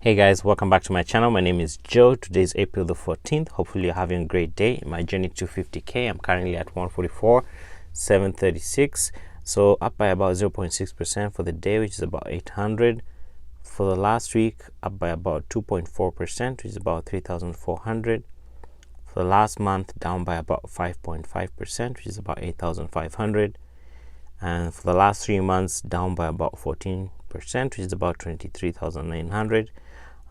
Hey guys, welcome back to my channel. My name is Joe. Today is April the 14th. Hopefully you're having a great day. In my journey to 50k, I'm currently at 144,736. So up by about 0.6% for the day, which is about 800. For the last week, up by about 2.4%, which is about 3,400. For the last month, down by about 5.5%, which is about 8,500. And for the last 3 months, down by about 14%, which is about 23,900.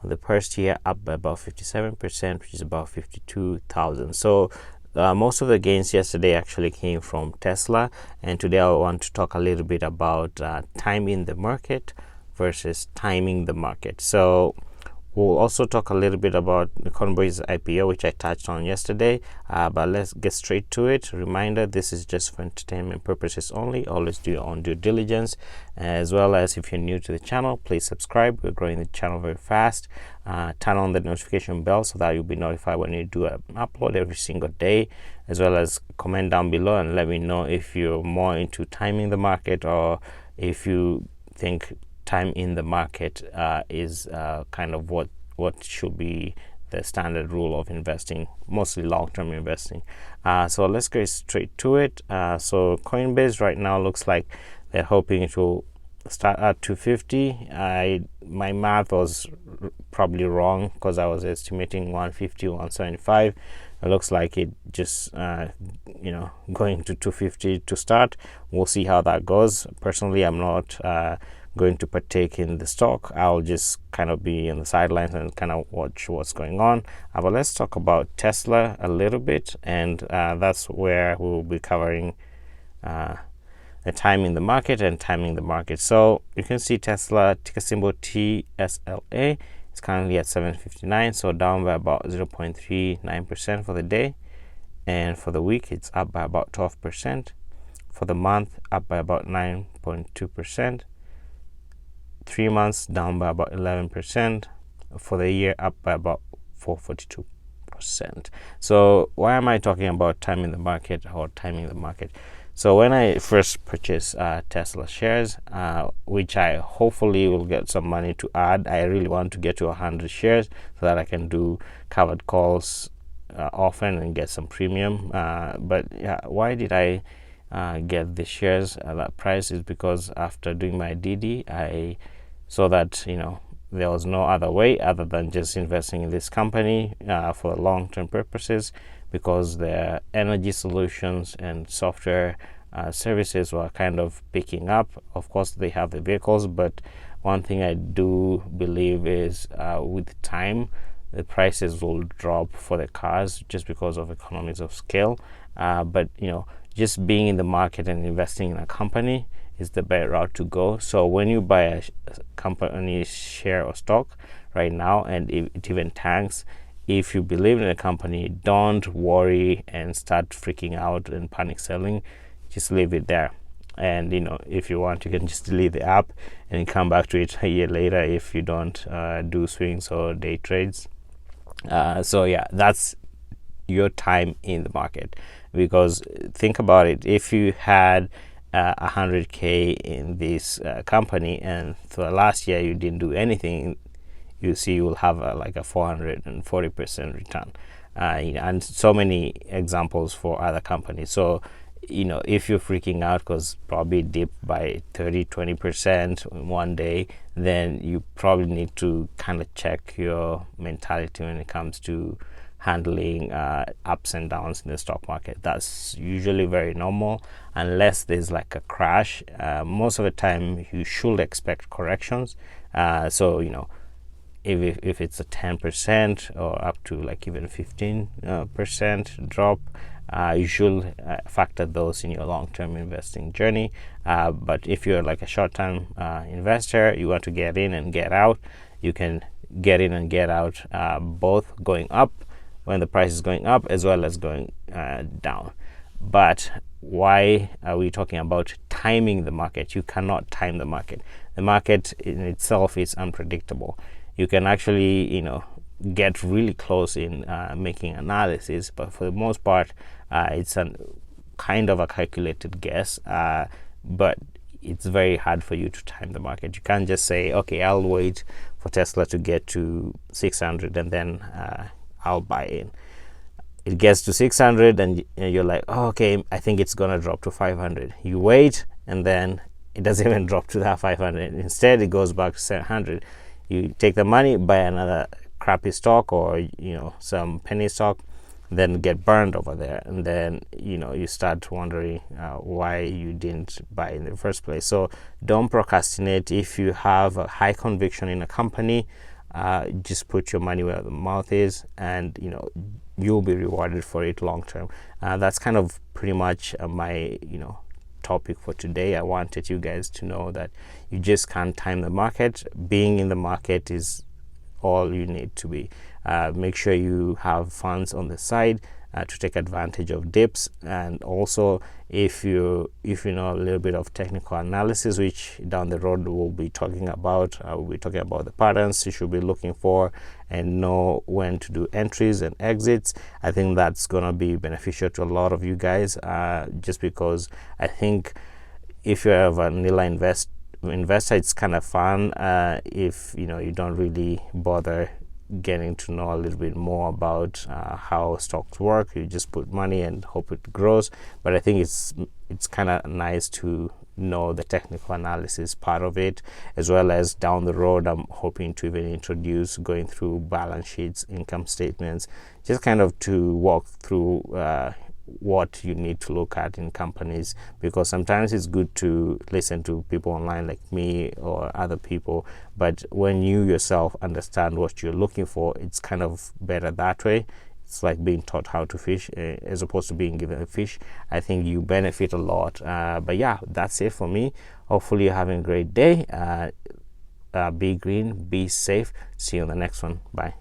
The first year up by about 57%, which is about 52,000. So most of the gains yesterday actually came from Tesla, and today I want to talk a little bit about timing the market versus timing the market. So we'll also talk a little bit about the Convoy's IPO, which I touched on yesterday, but let's get straight to it. Reminder, this is just for entertainment purposes only. Always do your own due diligence, as well as if you're new to the channel, please subscribe. We're growing the channel very fast. Turn on the notification bell so that you'll be notified when you do an upload every single day, as well as comment down below and let me know if you're more into timing the market or if you think time in the market is kind of what should be the standard rule of investing, mostly long-term investing. So let's get straight to it. So Coinbase right now looks like they're hoping it will start at 250. My math was probably wrong because I was estimating 150, 175. It looks like it just going to 250 to start. We'll see how that goes. Personally, I'm not going to partake in the stock. I'll just kind of be on the sidelines and kind of watch what's going on. But let's talk about Tesla a little bit, and that's where we'll be covering the timing the market and timing the market. So you can see Tesla, ticker symbol TSLA, is currently at 759, so down by about 0.39% for the day, and for the week it's up by about 12%. For the month, up by about 9.2%. 3 months down by about 11%. For the year, up by about 442%. So why am I talking about timing the market or timing the market? So when I first purchased Tesla shares, which I hopefully will get some money to add, I really want to get to 100 shares so that I can do covered calls often and get some premium. But yeah, why did I get the shares at that price? Is because after doing my DD, I saw that there was no other way other than just investing in this company for long-term purposes, because their energy solutions and software services were kind of picking up. Of course, they have the vehicles, but one thing I do believe is with time, the prices will drop for the cars just because of economies of scale. But just being in the market and investing in a company is the better route to go. So when you buy a company share or stock right now, and it even tanks, if you believe in a company, don't worry and start freaking out and panic selling. Just leave it there. And if you want, you can just delete the app and come back to it a year later if you don't do swings or day trades. So yeah, that's your time in the market. Because think about it, if you had 100k in this company and for last year you didn't do anything, you see you'll have like a 440% return, and so many examples for other companies. So if you're freaking out because probably dipped by 30-20% in one day, then you probably need to kind of check your mentality when it comes to handling ups and downs in the stock market. That's usually very normal unless there's like a crash. Most of the time you should expect corrections. So if it's a 10% or up to like even 15% drop, you should factor those in your long-term investing journey. But if you're like a short-term investor, you want to get in and get out, you can get in and get out both going up when the price is going up as well as going down. But why are we talking about timing the market? You cannot time the market. The market in itself is unpredictable. You can actually get really close in making analysis, but for the most part it's a kind of a calculated guess, but it's very hard for you to time the market. You can't just say, okay, I'll wait for Tesla to get to 600, and then I'll buy in. It gets to 600 and you're like, oh, okay, I think it's gonna drop to 500. You wait, and then it doesn't even drop to that 500. Instead, it goes back to 700. You take the money, buy another crappy stock, or some penny stock, then get burned over there, and then you start wondering why you didn't buy in the first place. So don't procrastinate. If you have a high conviction in a company, just put your money where the mouth is, and you'll be rewarded for it long term. That's kind of pretty much my topic for today. I wanted you guys to know that you just can't time the market. Being in the market is all you need to be. Make sure you have funds on the side to take advantage of dips, and also if you know a little bit of technical analysis, which down the road we'll be talking about. We'll be talking about the patterns you should be looking for and know when to do entries and exits. I think that's gonna be beneficial to a lot of you guys, just because I think if you have a vanilla investor, it's kind of fun. If you don't really bother getting to know a little bit more about how stocks work, you just put money and hope it grows. But I think it's kind of nice to know the technical analysis part of it, as well as down the road I'm hoping to even introduce going through balance sheets, income statements, just kind of to walk through what you need to look at in companies, because sometimes it's good to listen to people online like me or other people, but when you yourself understand what you're looking for, it's kind of better that way. It's like being taught how to fish as opposed to being given a fish. I think you benefit a lot. But yeah, that's it for me. Hopefully you're having a great day. Be green, be safe. See you on the next one. Bye.